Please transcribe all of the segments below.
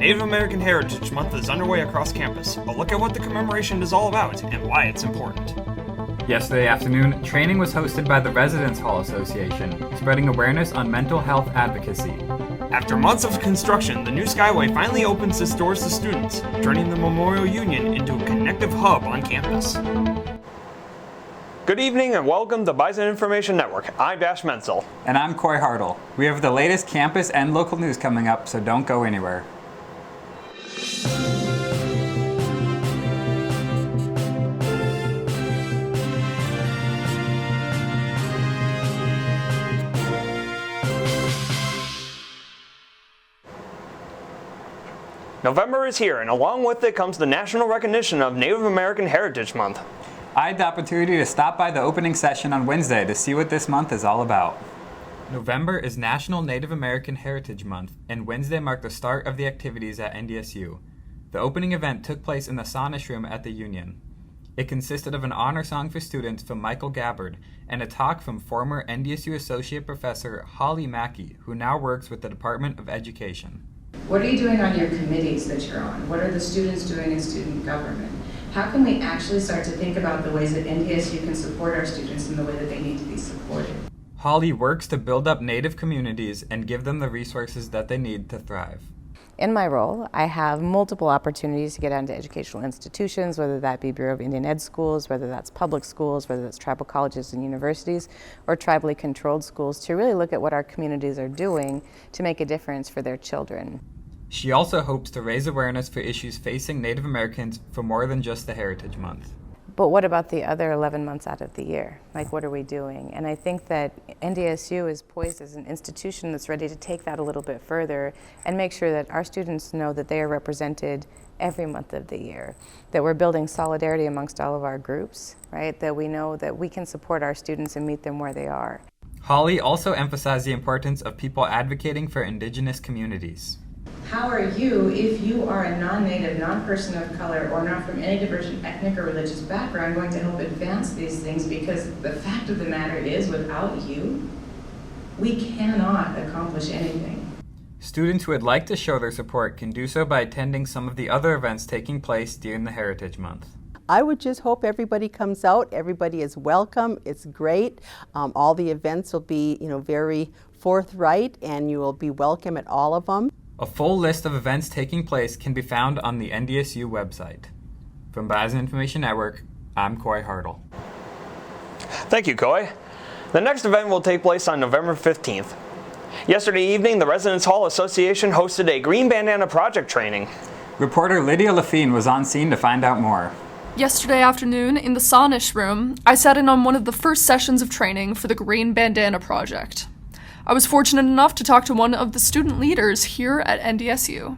Native American Heritage Month is underway across campus. A look at what the commemoration is all about and why it's important. Yesterday afternoon, training was hosted by the Residence Hall Association, spreading awareness on mental health advocacy. After months of construction, the new skyway finally opens its doors to students, turning the Memorial Union into a connective hub on campus. Good evening and welcome to Bison Information Network. I'm Dash Menzel. And I'm Coy Hartle. We have the latest campus and local news coming up, so don't go anywhere. November is here, and along with it comes the national recognition of Native American Heritage Month. I had the opportunity to stop by the opening session on Wednesday to see what this month is all about. November is National Native American Heritage Month, and Wednesday marked the start of the activities at NDSU. The opening event took place in the Sonish Room at the Union. It consisted of an honor song for students from Michael Gabbard and a talk from former NDSU Associate Professor Holly Mackey, who now works with the Department of Education. What are you doing on your committees that you're on? What are the students doing in student government? How can we actually start to think about the ways that NDSU can support our students in the way that they need to be supported? Holly works to build up Native communities and give them the resources that they need to thrive. In my role, I have multiple opportunities to get onto educational institutions, whether that be Bureau of Indian Ed schools, whether that's public schools, whether that's tribal colleges and universities, or tribally controlled schools, to really look at what our communities are doing to make a difference for their children. She also hopes to raise awareness for issues facing Native Americans for more than just the Heritage Month. But what about the other 11 months out of the year? Like, what are we doing? And I think that NDSU is poised as an institution that's ready to take that a little bit further and make sure that our students know that they are represented every month of the year, that we're building solidarity amongst all of our groups, right? That we know that we can support our students and meet them where they are. Holly also emphasized the importance of people advocating for Indigenous communities. How are you, if you are a non-native, non-person of color, or not from any diverse ethnic or religious background, going to help advance these things? Because the fact of the matter is, without you, we cannot accomplish anything. Students who would like to show their support can do so by attending some of the other events taking place during the Heritage Month. I would just hope everybody comes out, everybody is welcome, it's great. All the events will be, very forthright, and you will be welcome at all of them. A full list of events taking place can be found on the NDSU website. From Bison Information Network, I'm Coy Hartle. Thank you, Coy. The next event will take place on November 15th. Yesterday evening, the Residence Hall Association hosted a Green Bandana Project training. Reporter Lydia Lafine was on scene to find out more. Yesterday afternoon, in the Sonish Room, I sat in on one of the first sessions of training for the Green Bandana Project. I was fortunate enough to talk to one of the student leaders here at NDSU.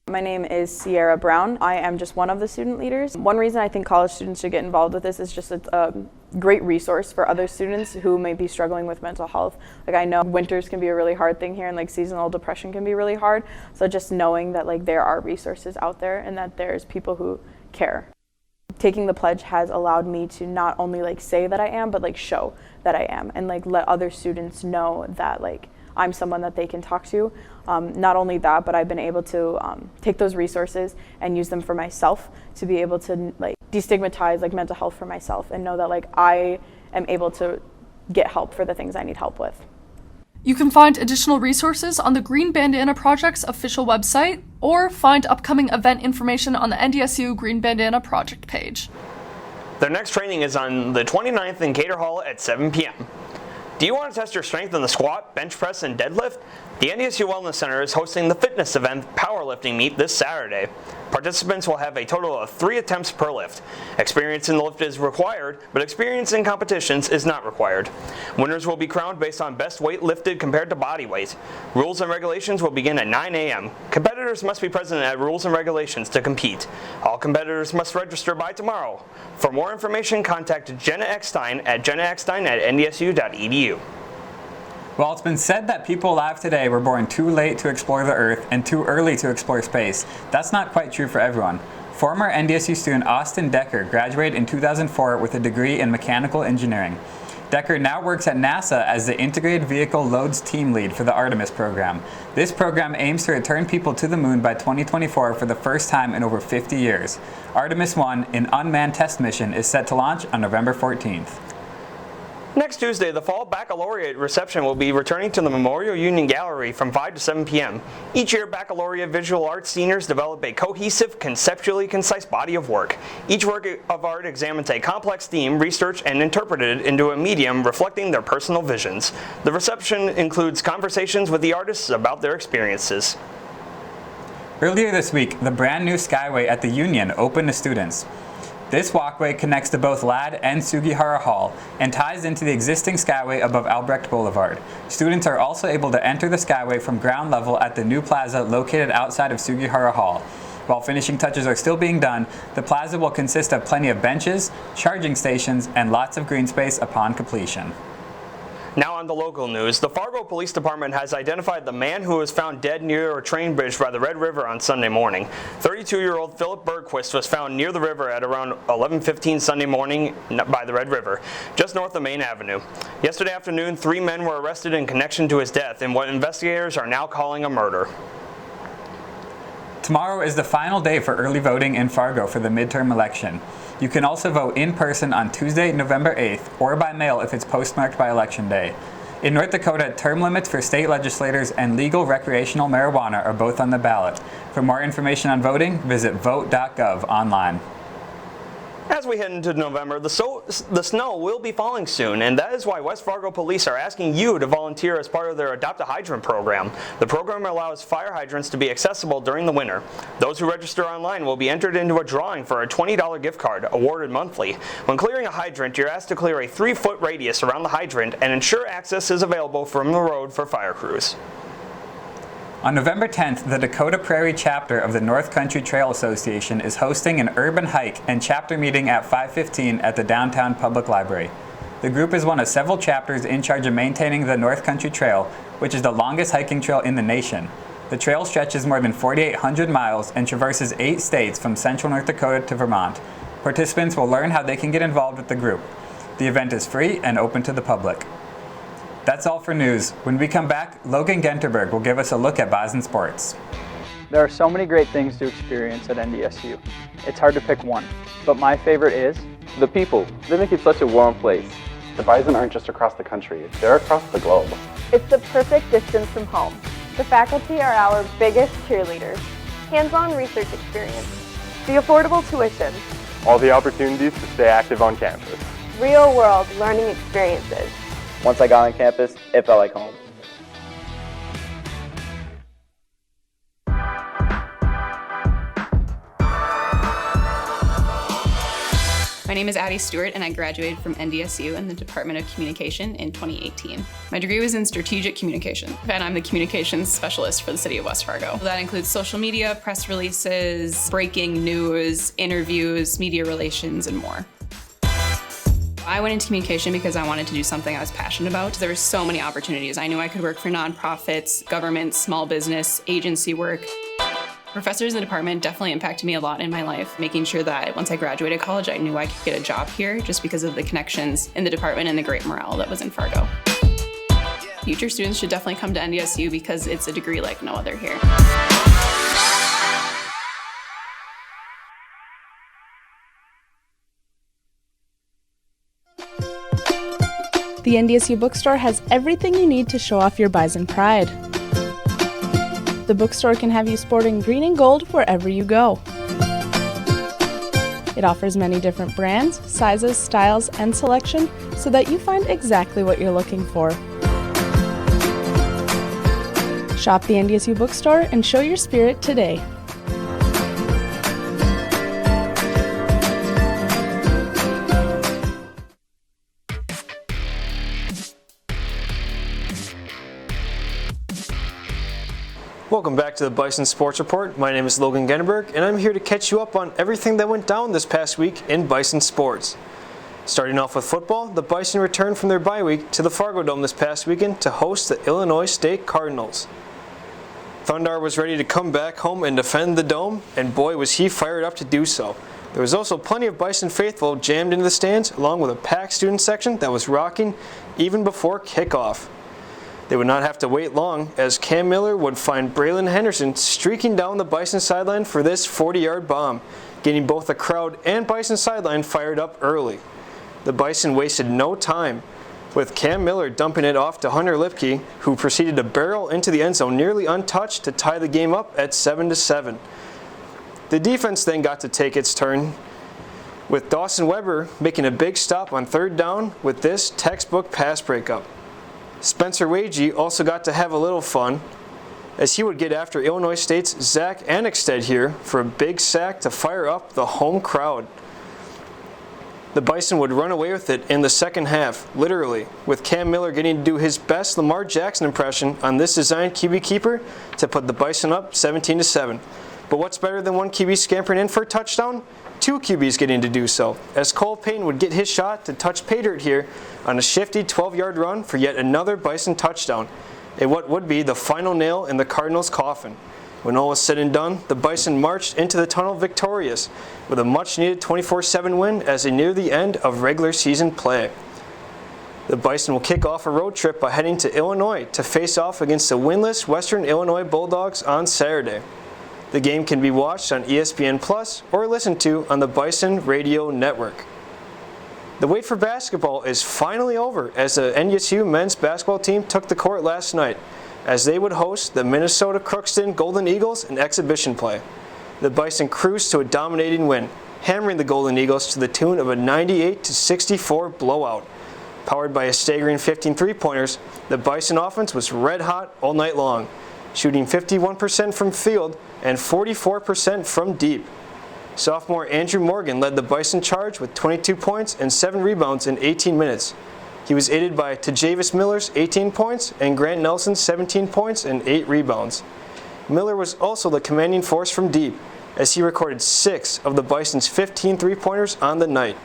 My name is Sierra Brown. I am just one of the student leaders. One reason I think college students should get involved with this is just it's a great resource for other students who may be struggling with mental health. Like, I know winters can be a really hard thing here, and seasonal depression can be really hard. So just knowing that there are resources out there and that there's people who care. Taking the pledge has allowed me to not only say that I am, but show that I am, and let other students know that I'm someone that they can talk to. Not only that, but I've been able to take those resources and use them for myself to be able to destigmatize mental health for myself and know that I am able to get help for the things I need help with. You can find additional resources on the Green Bandana Project's official website, or find upcoming event information on the NDSU Green Bandana Project page. Their next training is on the 29th in Cater Hall at 7 p.m. Do you want to test your strength in the squat, bench press, and deadlift? The NDSU Wellness Center is hosting the fitness event Powerlifting Meet this Saturday. Participants will have a total of 3 attempts per lift. Experience in the lift is required, but experience in competitions is not required. Winners will be crowned based on best weight lifted compared to body weight. Rules and regulations will begin at 9 a.m. Competitors must be present at rules and regulations to compete. All competitors must register by tomorrow. For more information, contact Jenna Eckstein at jennaeckstein@ndsu.edu. Well, it's been said that people alive today were born too late to explore the Earth and too early to explore space. That's not quite true for everyone. Former NDSU student Austin Decker graduated in 2004 with a degree in mechanical engineering. Decker now works at NASA as the Integrated Vehicle Loads Team Lead for the Artemis program. This program aims to return people to the moon by 2024 for the first time in over 50 years. Artemis 1, an unmanned test mission, is set to launch on November 14th. Next Tuesday, the Fall Baccalaureate reception will be returning to the Memorial Union Gallery from 5 to 7 p.m. Each year, Baccalaureate Visual Arts seniors develop a cohesive, conceptually concise body of work. Each work of art examines a complex theme, researched and interpreted into a medium reflecting their personal visions. The reception includes conversations with the artists about their experiences. Earlier this week, the brand new skyway at the Union opened to students. This walkway connects to both Ladd and Sugihara Hall and ties into the existing skyway above Albrecht Boulevard. Students are also able to enter the skyway from ground level at the new plaza located outside of Sugihara Hall. While finishing touches are still being done, the plaza will consist of plenty of benches, charging stations, and lots of green space upon completion. Now on to local news. The Fargo Police Department has identified the man who was found dead near a train bridge by the Red River on Sunday morning. 32-year-old Philip Bergquist was found near the river at around 11:15 Sunday morning by the Red River, just north of Main Avenue. Yesterday afternoon, 3 men were arrested in connection to his death in what investigators are now calling a murder. Tomorrow is the final day for early voting in Fargo for the midterm election. You can also vote in person on Tuesday, November 8th, or by mail if it's postmarked by Election Day. In North Dakota, term limits for state legislators and legal recreational marijuana are both on the ballot. For more information on voting, visit vote.gov online. As we head into November, the snow will be falling soon, and that is why West Fargo Police are asking you to volunteer as part of their Adopt a Hydrant program. The program allows fire hydrants to be accessible during the winter. Those who register online will be entered into a drawing for a $20 gift card awarded monthly. When clearing a hydrant, you're asked to clear a 3-foot radius around the hydrant and ensure access is available from the road for fire crews. On November 10th, the Dakota Prairie chapter of the North Country Trail Association is hosting an urban hike and chapter meeting at 5:15 at the downtown public library. The group is one of several chapters in charge of maintaining the North Country Trail, which is the longest hiking trail in the nation. The trail stretches more than 4,800 miles and traverses 8 states from central North Dakota to Vermont. Participants will learn how they can get involved with the group. The event is free and open to the public. That's all for news. When we come back, Logan Genterberg will give us a look at Bison sports. There are so many great things to experience at NDSU. It's hard to pick one, but my favorite is the people. They make it such a warm place. The Bison aren't just across the country, they're across the globe. It's the perfect distance from home. The faculty are our biggest cheerleaders. Hands-on research experience. The affordable tuition. All the opportunities to stay active on campus. Real-world learning experiences. once I got on campus, it felt like home. My name is Addie Stewart and I graduated from NDSU in the Department of Communication in 2018. My degree was in strategic communication and I'm the communications specialist for the city of West Fargo. That includes social media, press releases, breaking news, interviews, media relations, and more. I went into communication because I wanted to do something I was passionate about. There were so many opportunities. I knew I could work for nonprofits, government, small business, agency work. Professors in the department definitely impacted me a lot in my life, making sure that once I graduated college, I knew I could get a job here just because of the connections in the department and the great morale that was in Fargo. Future students should definitely come to NDSU because it's a degree like no other here. The NDSU bookstore has everything you need to show off your Bison pride. The bookstore can have you sporting green and gold wherever you go. It offers many different brands, sizes, styles, and selection so that you find exactly what you're looking for. Shop the NDSU bookstore and show your spirit today. Welcome back to the Bison Sports Report. My name is Logan Genterberg, and I'm here to catch you up on everything that went down this past week in Bison sports. Starting off with football, the Bison returned from their bye week to the Fargo Dome this past weekend to host the Illinois State Cardinals. Thundar was ready to come back home and defend the Dome, and boy was he fired up to do so. There was also plenty of Bison faithful jammed into the stands, along with a packed student section that was rocking even before kickoff. They would not have to wait long, as Cam Miller would find Braylon Henderson streaking down the Bison sideline for this 40-yard bomb, getting both the crowd and Bison sideline fired up early. The Bison wasted no time, with Cam Miller dumping it off to Hunter Lipke, who proceeded to barrel into the end zone nearly untouched to tie the game up at 7-7. The defense then got to take its turn, with Dawson Weber making a big stop on third down with this textbook pass breakup. Spencer Wagee also got to have a little fun, as he would get after Illinois State's Zach Annexted here for a big sack to fire up the home crowd. The Bison would run away with it in the second half, literally, with Cam Miller getting to do his best Lamar Jackson impression on this designed QB keeper to put the Bison up 17-7. But what's better than one QB scampering in for a touchdown? Two QBs getting to do so, as Cole Payton would get his shot to touch pay dirt here on a shifty 12-yard run for yet another Bison touchdown, and what would be the final nail in the Cardinals' coffin. When all was said and done, the Bison marched into the tunnel victorious, with a much-needed 24-7 win as they near the end of regular season play. The Bison will kick off a road trip by heading to Illinois to face off against the winless Western Illinois Bulldogs on Saturday. The game can be watched on ESPN Plus or listened to on the Bison Radio Network. The wait for basketball is finally over, as the NDSU men's basketball team took the court last night, as they would host the Minnesota Crookston Golden Eagles in exhibition play. The Bison cruised to a dominating win, hammering the Golden Eagles to the tune of a 98-64 blowout. Powered by a staggering 15 three-pointers, the Bison offense was red hot all night long, shooting 51% from field and 44% from deep. Sophomore Andrew Morgan led the Bison charge with 22 points and 7 rebounds in 18 minutes. He was aided by Tajavis Miller's 18 points and Grant Nelson's 17 points and 8 rebounds. Miller was also the commanding force from deep, as he recorded 6 of the Bison's 15 three-pointers on the night.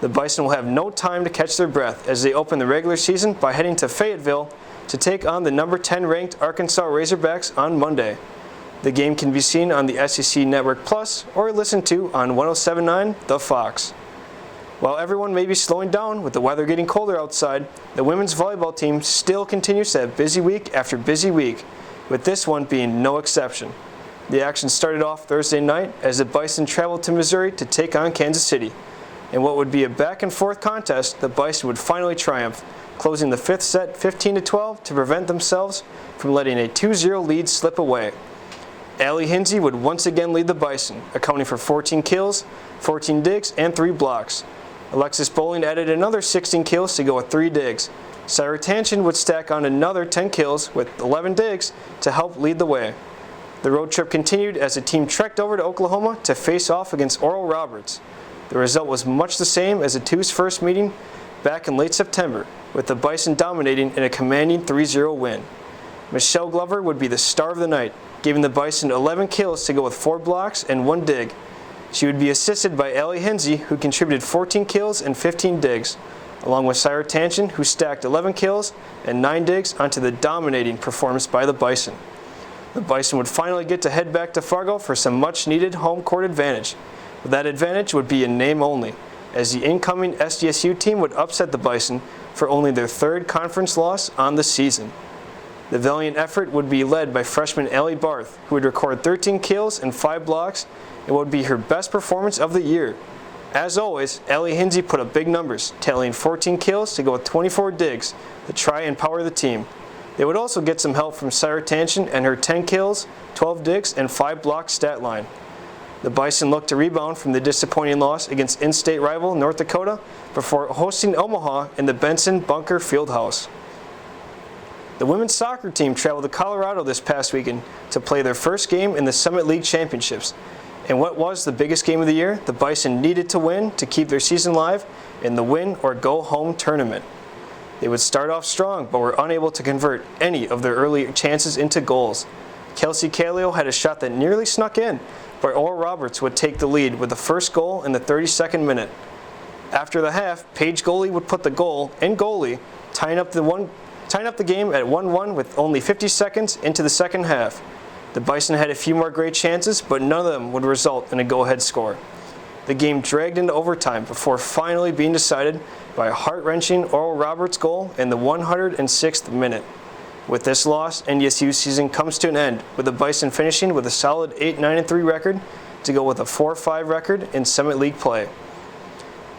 The Bison will have no time to catch their breath as they open the regular season by heading to Fayetteville to take on the number 10 ranked Arkansas Razorbacks on Monday. The game can be seen on the SEC Network Plus or listened to on 107.9 The Fox. While everyone may be slowing down with the weather getting colder outside, the women's volleyball team still continues to have busy week after busy week, with this one being no exception. The action started off Thursday night as the Bison traveled to Missouri to take on Kansas City. In what would be a back and forth contest, the Bison would finally triumph, closing the fifth set 15-12 to prevent themselves from letting a 2-0 lead slip away. Allie Hinsey would once again lead the Bison, accounting for 14 kills, 14 digs, and 3 blocks. Alexis Bowling added another 16 kills to go with 3 digs. Syra Tanchin would stack on another 10 kills with 11 digs to help lead the way. The road trip continued as the team trekked over to Oklahoma to face off against Oral Roberts. The result was much the same as the two's first meeting back in late September, with the Bison dominating in a commanding 3-0 win. Michelle Glover would be the star of the night, giving the Bison 11 kills to go with 4 blocks and 1 dig. She would be assisted by Allie Hinsey, who contributed 14 kills and 15 digs, along with Syra Tanchin, who stacked 11 kills and 9 digs onto the dominating performance by the Bison. The Bison would finally get to head back to Fargo for some much-needed home court advantage. But that advantage would be in name only, as the incoming SDSU team would upset the Bison for only their 3rd conference loss on the season. The valiant effort would be led by freshman Allie Barth, who would record 13 kills and 5 blocks, and what would be her best performance of the year. As always, Allie Hinsey put up big numbers, tallying 14 kills to go with 24 digs to try and power the team. They would also get some help from Syra Tanchin and her 10 kills, 12 digs, and 5 blocks stat line. The Bison looked to rebound from the disappointing loss against in-state rival North Dakota before hosting Omaha in the Benson Bunker Fieldhouse. The women's soccer team traveled to Colorado this past weekend to play their first game in the Summit League Championships. And what was the biggest game of the year, the Bison needed to win to keep their season live in the win or go home tournament. They would start off strong, but were unable to convert any of their early chances into goals. Kelsey Calio had a shot that nearly snuck in, but Oral Roberts would take the lead with the first goal in the 32nd minute. After the half, Paige Goalie would put the goal in goalie, tying up the game at 1-1 with only 50 seconds into the second half. The Bison had a few more great chances, but none of them would result in a go-ahead score. The game dragged into overtime before finally being decided by a heart-wrenching Oral Roberts goal in the 106th minute. With this loss, NDSU's season comes to an end, with the Bison finishing with a solid 8-9-3 record to go with a 4-5 record in Summit League play.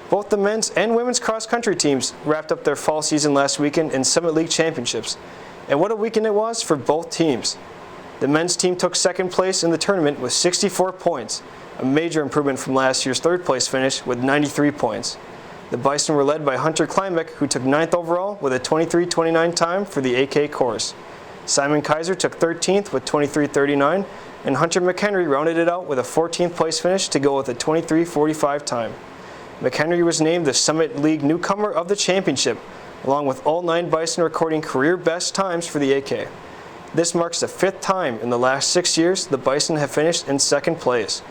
Both the men's and women's cross-country teams wrapped up their fall season last weekend in Summit League championships, and what a weekend it was for both teams. The men's team took second place in the tournament with 64 points, a major improvement from last year's third place finish with 93 points. The Bison were led by Hunter Klimek, who took 9th overall with a 23:29 time for the AK course. Simon Kaiser took 13th with 23:39, and Hunter McHenry rounded it out with a 14th place finish to go with a 23:45 time. McHenry was named the Summit League newcomer of the championship, along with all 9 Bison recording career best times for the AK. This marks the 5th time in the last 6 years the Bison have finished in second place.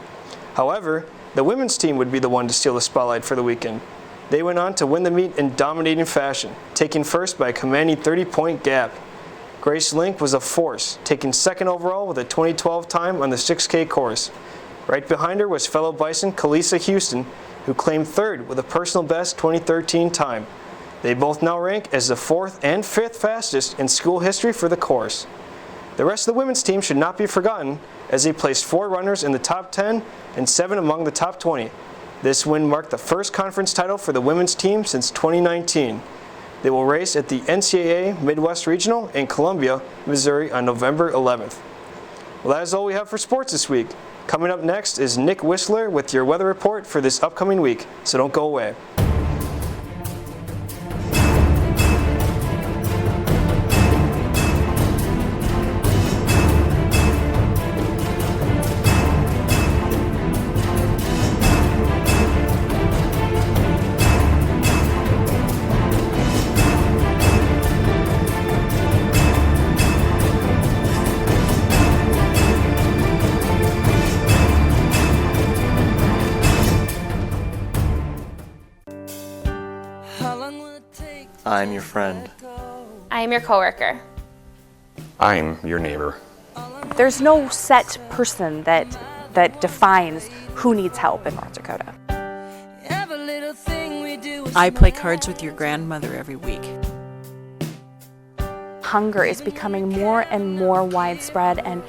However, the women's team would be the one to steal the spotlight for the weekend. They went on to win the meet in dominating fashion, taking first by a commanding 30-point gap. Grace Link was a force, taking second overall with a 2012 time on the 6K course. Right behind her was fellow Bison Kalisa Houston, who claimed third with a personal best 2013 time. They both now rank as the 4th and 5th fastest in school history for the course. The rest of the women's team should not be forgotten, as they placed 4 runners in the top 10 and 7 among the top 20. This win marked the first conference title for the women's team since 2019. They will race at the NCAA Midwest Regional in Columbia, Missouri on November 11th. Well, that is all we have for sports this week. Coming up next is Nick Whistler with your weather report for this upcoming week, so don't go away. I'm your friend. I'm your coworker. I'm your neighbor. There's no set person that defines who needs help in North Dakota. I play cards with your grandmother every week. Hunger is becoming more and more widespread and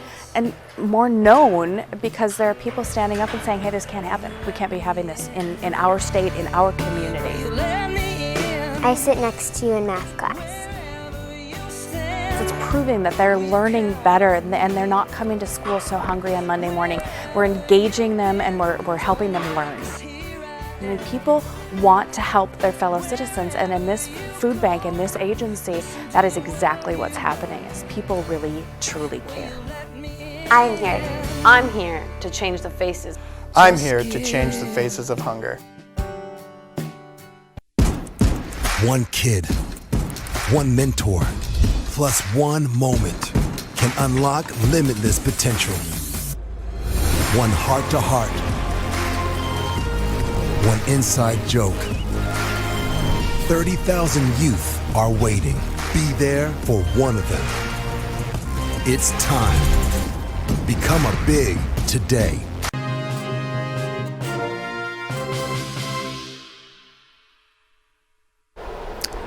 more known because there are people standing up and saying, hey, this can't happen. We can't be having this in our state, in our community. I sit next to you in math class. It's proving that they're learning better and they're not coming to school so hungry on Monday morning. We're engaging them and we're helping them learn. I mean, people want to help their fellow citizens, and in this food bank, in this agency, that is exactly what's happening, is people really, truly care. I'm here. I'm here to change the faces. I'm here to change the faces of hunger. One kid, one mentor, plus one moment can unlock limitless potential. One heart-to-heart, one inside joke. 30,000 youth are waiting. Be there for one of them. It's time. Become a big today.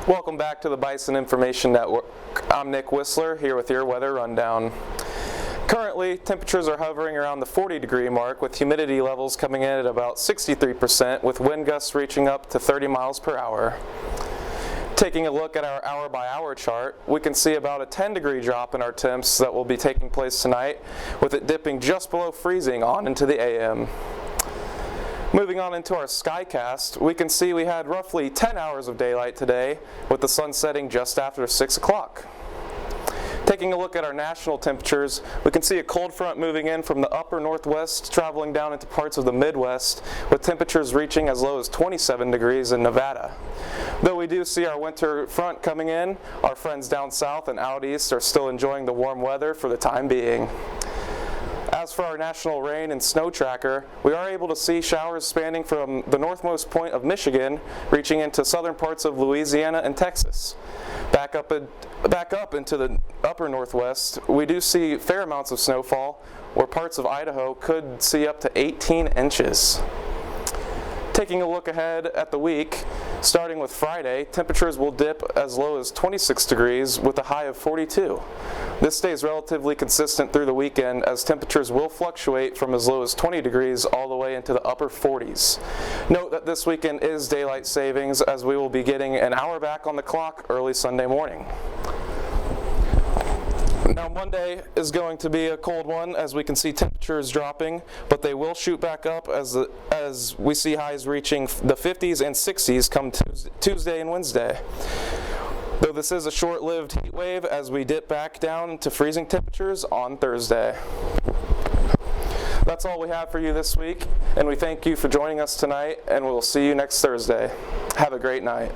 Welcome back to the Bison Information Network. I'm Nick Whistler, here with your weather rundown. Currently, temperatures are hovering around the 40-degree mark, with humidity levels coming in at about 63%, with wind gusts reaching up to 30 miles per hour. Taking a look at our hour-by-hour chart, we can see about a 10-degree drop in our temps that will be taking place tonight, with it dipping just below freezing on into the AM. Moving on into our skycast, we can see we had roughly 10 hours of daylight today, with the sun setting just after 6 o'clock. Taking a look at our national temperatures, we can see a cold front moving in from the upper northwest, traveling down into parts of the Midwest, with temperatures reaching as low as 27 degrees in Nevada. Though we do see our winter front coming in, our friends down south and out east are still enjoying the warm weather for the time being. As for our national rain and snow tracker, we are able to see showers spanning from the northmost point of Michigan, reaching into southern parts of Louisiana and Texas. Back up into the upper northwest, we do see fair amounts of snowfall, where parts of Idaho could see up to 18 inches. Taking a look ahead at the week, starting with Friday, temperatures will dip as low as 26 degrees with a high of 42. This stays relatively consistent through the weekend as temperatures will fluctuate from as low as 20 degrees all the way into the upper 40s. Note that this weekend is daylight savings as we will be getting an hour back on the clock early Sunday morning. Now Monday is going to be a cold one as we can see temperatures dropping, but they will shoot back up as we see highs reaching the 50s and 60s come Tuesday and Wednesday. Though this is a short-lived heat wave as we dip back down to freezing temperatures on Thursday. That's all we have for you this week, and we thank you for joining us tonight, and we'll see you next Thursday. Have a great night.